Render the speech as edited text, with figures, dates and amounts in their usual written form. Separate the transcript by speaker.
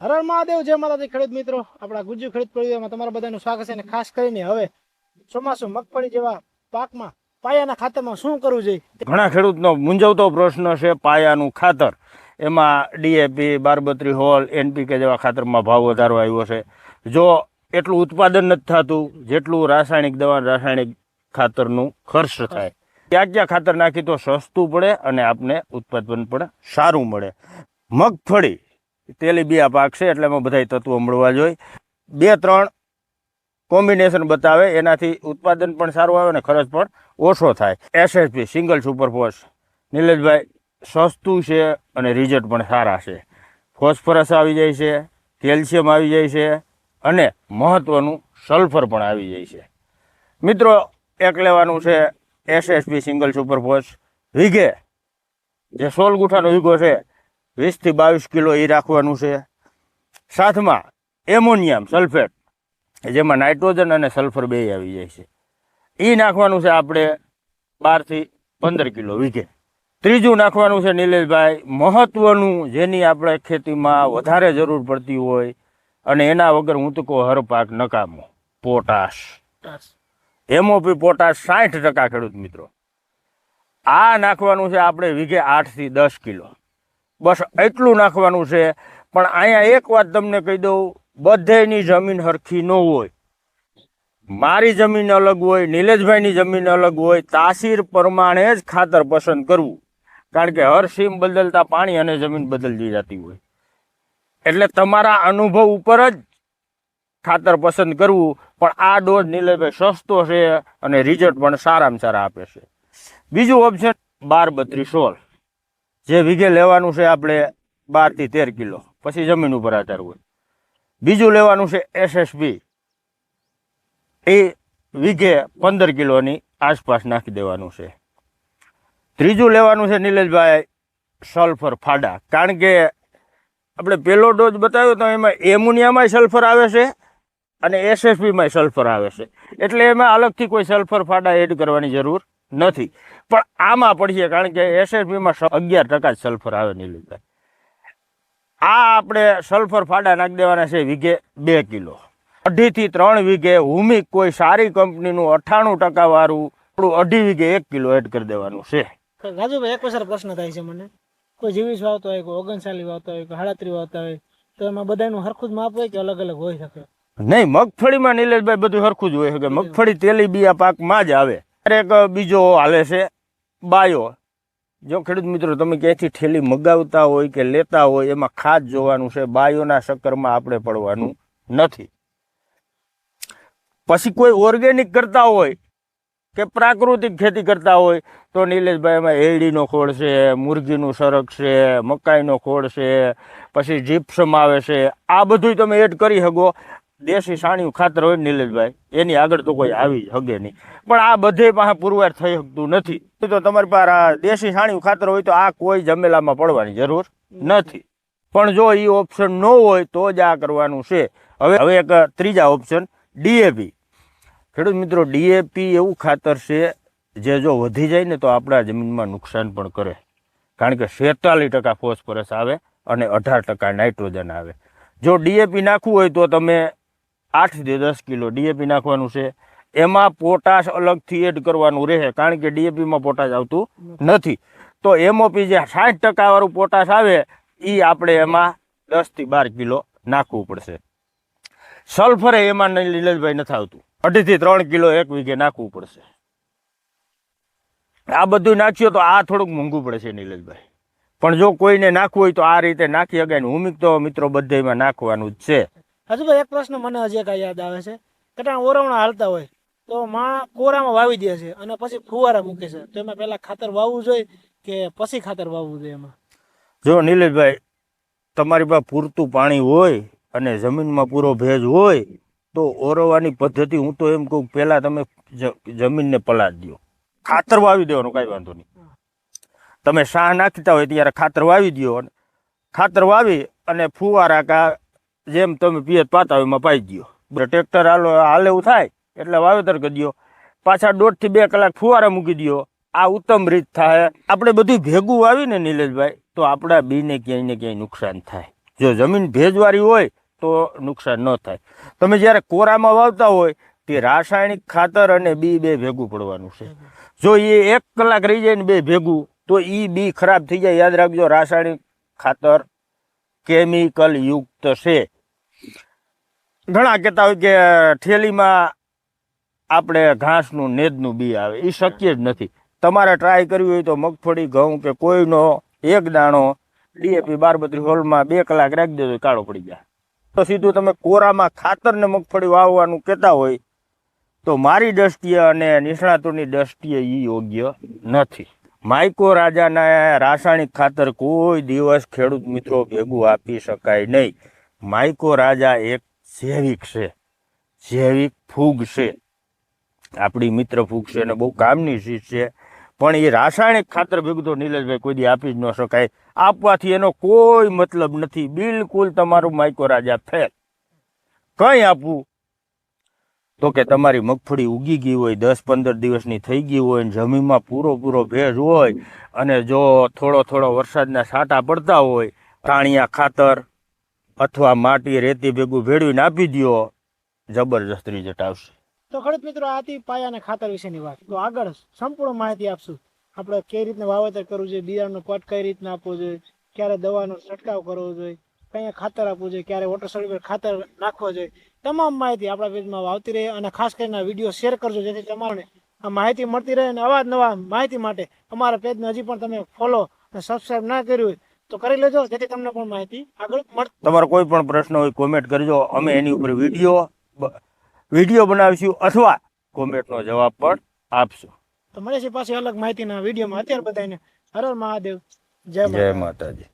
Speaker 1: હર હર મહાદેવ, જય માતાજી ખેડૂત મિત્રો. આપણા ગુજ્જુ ખેડૂત પરિવારમાં તમારા બધાનું સ્વાગત છે. અને ખાસ કરીને હવે ચોમાસું મગફળી જેવા પાકમાં પાયાના ખાતરમાં શું કરવું જોઈએ?
Speaker 2: ઘણા ખેડૂતનો મૂંઝવતો પ્રશ્ન છે પાયાનું ખાતર. એમાં ડીએપી, 1232 હોલ, એનપીકે જેવા ખાતરમાં ભાવ વધારો આવ્યો છે. જો એટલું ઉત્પાદન નથી થતું જેટલું રાસાયણિક દવા, રાસાયણિક ખાતરનું ખર્ચ થાય. ક્યાં ખાતર નાખી તો સસ્તું પડે અને આપને ઉત્પાદન પણ સારું મળે. મગફળી તેલીબિયા પાક છે એટલે એમાં બધા તત્વો મળવા જોઈએ. 2-3 કોમ્બિનેશન બતાવે, એનાથી ઉત્પાદન પણ સારું આવે અને ખર્ચ પણ ઓછો થાય. એસએસપી સિંગલ સુપરફોસ નિલેશભાઈ સસ્તું છે અને રિઝલ્ટ પણ સારા છે. ફોસ્ફરસ આવી જાય છે, કેલ્શિયમ આવી જાય છે અને મહત્વનું સલ્ફર પણ આવી જાય છે. મિત્રો, એક લેવાનું છે એસએસપી સિંગલ સુપરફોસ વીઘે, જે 16 ગુઠાનો વીઘો છે, 20 થી 22 કિલો એ રાખવાનું છે. સાથમાં એમોનિયમ સલ્ફેટ, જેમાં નાઇટ્રોજન અને સલ્ફર બે આવી જાય છે, એ નાખવાનું છે આપણે 12 થી 15 કિલો વીઘે. ત્રીજું નાખવાનું છે નિલેશભાઈ મહત્વનું, જેની આપણે ખેતીમાં વધારે જરૂર પડતી હોય અને એના વગર હું તો કહું હર પાક નકામો, પોટાશ. એમઓપી પોટાશ 60% ખેડૂત મિત્રો. આ નાખવાનું છે આપણે વીઘે 8 થી 10 કિલો. બસ એટલું નાખવાનું છે. પણ અહીંયા એક વાત તમને કહી દઉં, બધેની જમીન હરખી ન હોય. મારી જમીન અલગ હોય, નિલેશભાઈની જમીન અલગ હોય. તાસીર પ્રમાણે જ ખાતર પસંદ કરવું, કારણ કે હર સીમ બદલતા પાણી અને જમીન બદલતી જતી હોય. એટલે તમારા અનુભવ ઉપર જ ખાતર પસંદ કરવું. પણ આ ડોઝ નિલેશભાઈ સસ્તો છે અને રિઝલ્ટ પણ સારામાં સારા આપે છે. બીજું ઓપ્શન 1232 હોલ, જે વીઘે લેવાનું છે આપણે 12 થી 13 કિલો, પછી જમીન ઉપર આધાર હોય. બીજું લેવાનું છે એસએસપી, એ વીઘે 15 કિલોની આસપાસ નાખી દેવાનું છે. ત્રીજું લેવાનું છે નિલેશભાઈ સલ્ફર ફાડા, કારણ કે આપણે પહેલો ડોઝ બતાવ્યો તો એમાં એમોનિયામાં સલ્ફર આવે છે અને એસએસપીમાં સલ્ફર આવે છે. એટલે એમાં અલગથી કોઈ સલ્ફર ફાડા એડ કરવાની જરૂર નથી. પણ આમાં પડીએ, કારણ કે એસએસપીમાં 11% સલ્ફર આવે નિલેશભાઈ. આ આપણે સલ્ફર ફાડા નાખી દેવાના છે વીઘે 2 કિલો. 2.5 થી 3 વીઘે હુમિક કોઈ સારી કંપનીનું 98% વાળું આપણું 2.5 વીઘે 1 કિલો એડ કરી દેવાનું છે.
Speaker 1: રાજુભાઈ, એક વખત પ્રશ્ન થાય છે મને, કોઈ 23 વાવતો હોય, કોઈ 39 વાવતો હોય, કોઈ 37 વાવતા હોય, તો એમાં બધાનું હરખું જ માપ હોય કે અલગ અલગ હોઈ શકે?
Speaker 2: નહીં, મગફળીમાં નિલેશભાઈ બધું હરખું જ હોય શકે. મગફળી તેલીબિયા પાકમાં જ આવે. એક બીજો હાલે છે બાયો. જો ખેડૂત મિત્રો તમે ક્યાંયથી ઠેલી મગાવતા હોય કે લેતા હોય, એમાં ખાસ જોવાનું છે બાયોના ચક્કરમાં આપણે પડવાનું નથી. પછી કોઈ ઓર્ગેનિક કરતા હોય કે પ્રાકૃતિક ખેતી કરતા હોય તો નિલેશભાઈ એમાં એરડીનો ખોળ છે, મુરગીનું સરક છે, મકાઈનો ખોળ છે, પછી જીપ્સમ આવે છે. આ બધું તમે એડ કરી શકો. દેશી સાણિયું ખાતર હોય નિલેશભાઈ, એની આગળ તો કોઈ આવી શકે નહીં. પણ આ બધે પાસે પુરવાર થઈ શકતું નથી. તો તમારી પાસે આ દેશી સાણિયું ખાતર હોય તો આ કોઈ જમેલામાં પડવાની જરૂર નથી. પણ જો એ ઓપ્શન ન હોય તો જ આ કરવાનું છે. હવે એક ત્રીજા ઓપ્શન ડીએપી. ખેડૂત મિત્રો, ડીએપી એવું ખાતર છે જે જો વધી જાય ને તો આપણા જમીનમાં નુકસાન પણ કરે, કારણ કે 46% ફોસ્ફરસ આવે અને 18% નાઇટ્રોજન આવે. જો ડીએપી નાખવું હોય તો તમે 8 થી 10 કિલો ડીએપી નાખવાનું છે. એમાં પોટાશ અલગથી એડ કરવાનું રહે, કારણ કે ડીએપીમાં પોટાશ આવતું નથી. તો એમઓપી જે 60% વાળું પોટાશ આવે એ આપણે એમાં 10 થી 12 કિલો નાખવું પડશે. સલ્ફર એમાં નિલેશભાઈ નથી આવતું, 2.5 થી 3 કિલો એક વીઘે નાખવું પડશે. આ બધું નાખ્યો તો આ થોડુંક મોંઘું પડે છે નિલેશભાઈ. પણ જો કોઈને નાખવું હોય તો આ રીતે નાખી શકાય. હુમિક તો મિત્રો બધામાં નાખવાનું જ છે.
Speaker 1: હજુ ભાઈ, એક પ્રશ્ન મને હજી એક યાદ આવે છે. કેટલા ઓરવણા હાલતા હોય તો માં કોરામાં વાવી દે છે અને પછી ફુવારા મૂકે છે, તો એમાં પહેલા ખાતર વાવવું જોઈએ કે પછી ખાતર વાવવું જોઈએ? એમાં
Speaker 2: જો નિલેશભાઈ, તમારી પાસે પૂરતું પાણી હોય અને જમીનમાં પૂરો ભેજ હોય તો ઓરવાની પદ્ધતિ હું તો એમ કહું, પહેલા તમે જમીનને પલાટ દો, ખાતર વાવી દેવાનું, કાંઈ વાંધો નહીં. તમે શાહ નાખતા હોય ત્યારે ખાતર વાવી દો. ખાતર વાવી અને ફુવારા કા જેમ તમે પિયત પાતા હોય એમાં પાઈ દો. ટ્રેક્ટર હાલે એવું થાય એટલે વાવેતર કરી દો. પાછા 1.5 થી 2 કલાક ફુવારા મૂકી દો. આ ઉત્તમ રીત થાય. આપણે બધું ભેગું વાવીને નિલેશભાઈ તો આપણા બીને ક્યાંય ને ક્યાંય નુકસાન થાય. જો જમીન ભેજવાળી હોય તો નુકસાન ન થાય. તમે જ્યારે કોરામાં વાવતા હોય તે રાસાયણિક ખાતર અને બી બે ભેગું પડવાનું છે. જો એ 1 કલાક રહી જાય ને બે ભેગું તો એ બી ખરાબ થઈ જાય. યાદ રાખજો, રાસાયણિક ખાતર કેમિકલ યુક્ત છે. ઘણા કહેતા હોય કે થેલીમાં આપણે ઘાસનું નેદનું બી આવે, એ શક્ય જ નથી. તમારે ટ્રાય કરવી હોય તો મગફળી, ઘઉં કે કોઈનો એક દાણો ડીએપી 12-32 હોલમાં 2 કલાક રાખી દેજો, કાળો પડી જાય. તો સીધું તમે કોરામાં ખાતર ને મગફળી વાવવાનું કહેતા હોય તો મારી દ્રષ્ટિએ અને નિષ્ણાતોની દ્રષ્ટિએ એ યોગ્ય નથી. માઇકો રાજાના રાસાયણિક ખાતર કોઈ દિવસ ખેડૂત મિત્રો ભેગું આપી શકાય નહીં. માઇકો રાજા એક જૈવિક છે, જૈવિક ફૂગ છે, આપણી મિત્ર ફૂગ છે અને બહુ કામની ચીજ છે. પણ એ રાસાયણિક ખાતર ભેગું તો નિલેશભાઈ કોઈ દી આપી જ ન શકાય. આપવાથી એનો કોઈ મતલબ નથી. બિલકુલ તમારું માઇકો રાજા ફેલ. કંઈ આપવું તો કે તમારી મગફળી ઉગી ગઈ હોય, 10-15 દિવસની થઈ ગઈ હોય, જમીનમાં પૂરો ભેજ હોય અને જો થોડો વરસાદના છાંટા પડતા હોય, તાણિયા ખાતર અથવા માટી રેતી ભેગું ભેળવીને આપી દો, જબરજસ્ત રિઝલ્ટ આવશે.
Speaker 1: તો ખેડૂત મિત્રો, આ હતી પાયા અને ખાતર વિશેની વાત. તો આગળ સંપૂર્ણ માહિતી આપશું. આપણે કઈ રીતના વાવેતર કરવું જોઈએ, બિયારણનો પટ કઈ રીતના આપવો જોઈએ, ક્યારે દવાનો છંટકાવ કરવો જોઈએ, કયા ખાતર આપવું જોઈએ, ક્યારે વોટર સોલ્યુબલ ખાતર નાખવો જોઈએ, તમામ માહિતી આપણા પેજમાં આવતી રહે. અને ખાસ કરીને આ વિડીયો શેર કરજો જેથી તમારે આ માહિતી મળતી રહે. અને અવારનવાર માહિતી માટે અમારા પેજને હજી પણ તમે ફોલો અને સબસ્ક્રાઈબ ના કર્યું હોય તો કરી લેજો, જેથી તમને પણ માહિતી આગળ મળશે.
Speaker 2: તમારો કોઈ પણ પ્રશ્ન હોય કોમેન્ટ કરજો, અમે એની ઉપર વિડીયો બનાવીશું અથવા કોમેન્ટનો જવાબ પણ આપશું.
Speaker 1: તો મળે છે પાછી અલગ માહિતીના વિડીયોમાં. અત્યારે બધાને હર હર મહાદેવ, જય
Speaker 2: માતાજી.